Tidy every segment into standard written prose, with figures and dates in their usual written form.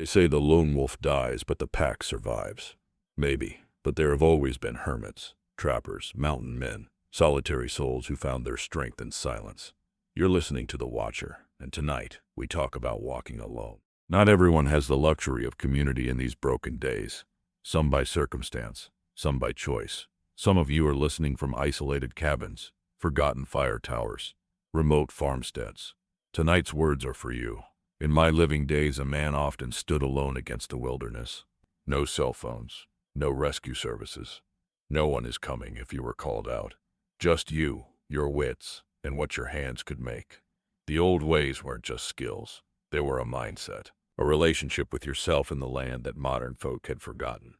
They say the lone wolf dies, but the pack survives. Maybe, but there have always been hermits, trappers, mountain men, solitary souls who found their strength in silence. You're listening to The Watcher, and tonight we talk about walking alone. Not everyone has the luxury of community in these broken days. Some by circumstance, some by choice. Some of you are listening from isolated cabins, forgotten fire towers, remote farmsteads. Tonight's words are for you. In my living days, a man often stood alone against the wilderness. No cell phones, no rescue services. No one is coming if you were called out. Just you, your wits, and what your hands could make. The old ways weren't just skills. They were a mindset, a relationship with yourself and the land that modern folk had forgotten,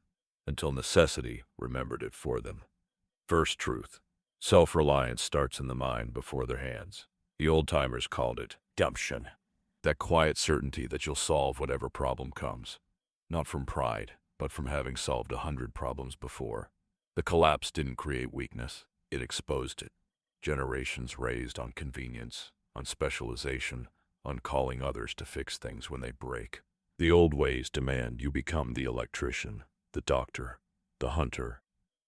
until necessity remembered it for them. First truth. Self-reliance starts in the mind before their hands. The old-timers called it gumption. That quiet certainty that you'll solve whatever problem comes. Not from pride, but from having solved 100 problems before. The collapse didn't create weakness, it exposed it. Generations raised on convenience, on specialization, on calling others to fix things when they break. The old ways demand you become the electrician, the doctor, the hunter,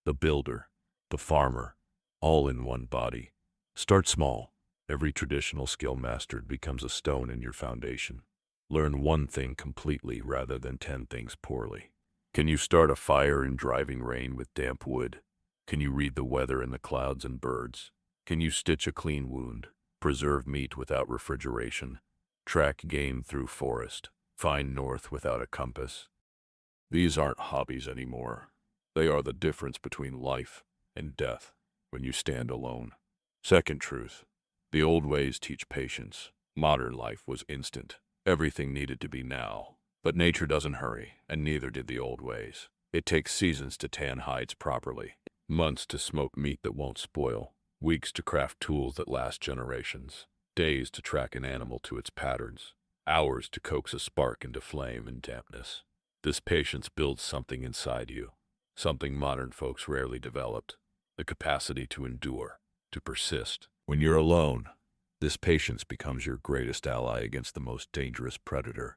the builder, the farmer, all in one body. Start small. Every traditional skill mastered becomes a stone in your foundation. Learn one thing completely rather than 10 things poorly. Can you start a fire in driving rain with damp wood? Can you read the weather in the clouds and birds? Can you stitch a clean wound, preserve meat without refrigeration, track game through forest, find north without a compass? These aren't hobbies anymore. They are the difference between life and death when you stand alone. Second truth. The old ways teach patience. Modern life was instant. Everything needed to be now. But nature doesn't hurry, and neither did the old ways. It takes seasons to tan hides properly, months to smoke meat that won't spoil, weeks to craft tools that last generations, days to track an animal to its patterns, hours to coax a spark into flame and dampness. This patience builds something inside you, something modern folks rarely developed, the capacity to endure, to persist. When you're alone, this patience becomes your greatest ally against the most dangerous predator,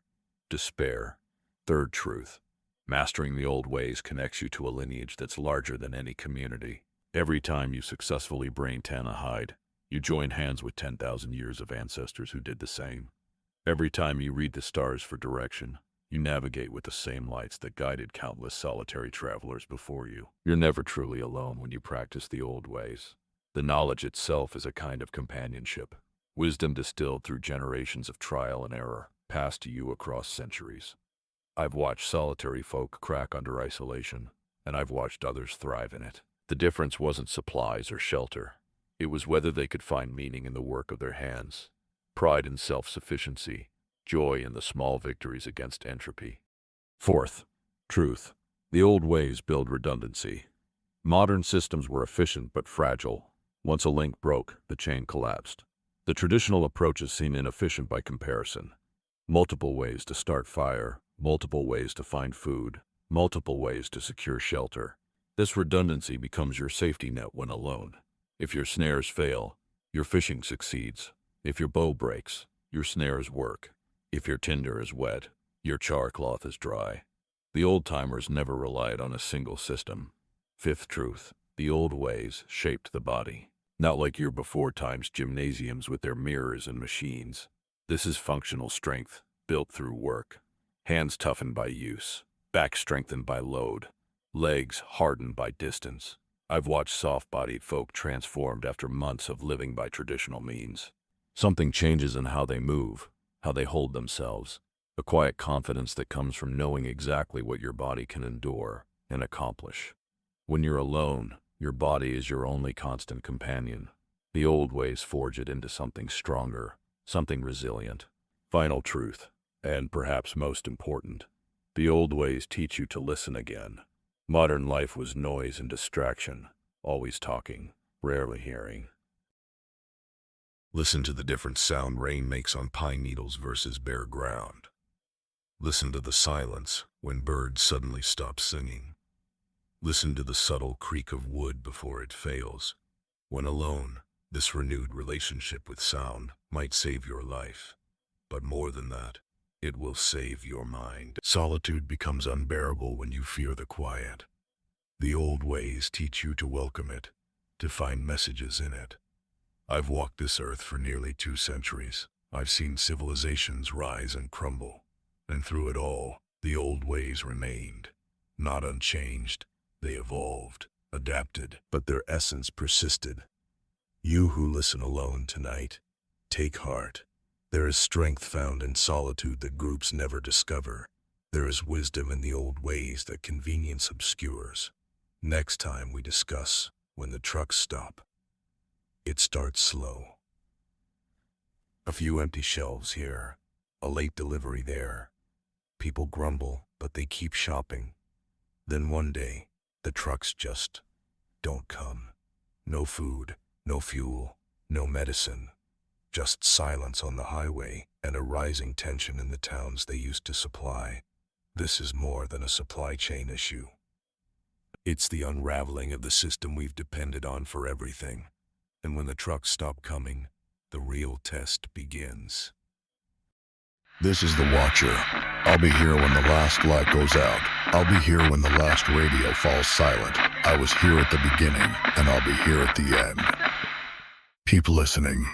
despair. Third truth. Mastering the old ways connects you to a lineage that's larger than any community. Every time you successfully brain tan a hide, you join hands with 10,000 years of ancestors who did the same. Every time you read the stars for direction, you navigate with the same lights that guided countless solitary travelers before you. You're never truly alone when you practice the old ways. The knowledge itself is a kind of companionship, wisdom distilled through generations of trial and error, passed to you across centuries. I've watched solitary folk crack under isolation, and I've watched others thrive in it. The difference wasn't supplies or shelter. It was whether they could find meaning in the work of their hands, pride in self-sufficiency, joy in the small victories against entropy. Fourth, truth. The old ways build redundancy. Modern systems were efficient but fragile. Once a link broke, the chain collapsed. The traditional approaches seem inefficient by comparison. Multiple ways to start fire, multiple ways to find food, multiple ways to secure shelter. This redundancy becomes your safety net when alone. If your snares fail, your fishing succeeds. If your bow breaks, your snares work. If your tinder is wet, your char cloth is dry. The old-timers never relied on a single system. Fifth truth. The old ways shaped the body. Not like your before times gymnasiums with their mirrors and machines. This is functional strength, built through work. Hands toughened by use, back strengthened by load, legs hardened by distance. I've watched soft-bodied folk transformed after months of living by traditional means. Something changes in how they move, how they hold themselves. A quiet confidence that comes from knowing exactly what your body can endure and accomplish. When you're alone, your body is your only constant companion. The old ways forge it into something stronger, something resilient. Final truth, and perhaps most important, the old ways teach you to listen again. Modern life was noise and distraction, always talking, rarely hearing. Listen to the different sound rain makes on pine needles versus bare ground. Listen to the silence when birds suddenly stop singing. Listen to the subtle creak of wood before it fails. When alone, this renewed relationship with sound might save your life. But more than that, It will save your mind. Solitude becomes unbearable when you fear the quiet. The old ways teach you to welcome it, to find messages in it. I've walked this earth for nearly 2 centuries. I've seen civilizations rise and crumble, and through it all, the old ways remained. Not unchanged, they evolved, adapted, but their essence persisted. You who listen alone tonight, take heart. There is strength found in solitude that groups never discover. There is wisdom in the old ways that convenience obscures. Next time we discuss when the trucks stop. It starts slow. A few empty shelves here, a late delivery there. People grumble, but they keep shopping. Then one day, the trucks just don't come. No food, no fuel, no medicine. Just silence on the highway and a rising tension in the towns they used to supply. This is more than a supply chain issue. It's the unraveling of the system we've depended on for everything. And when the trucks stop coming, the real test begins. This is the Watcher. I'll be here when the last light goes out. I'll be here when the last radio falls silent. I was here at the beginning, and I'll be here at the end. Keep listening.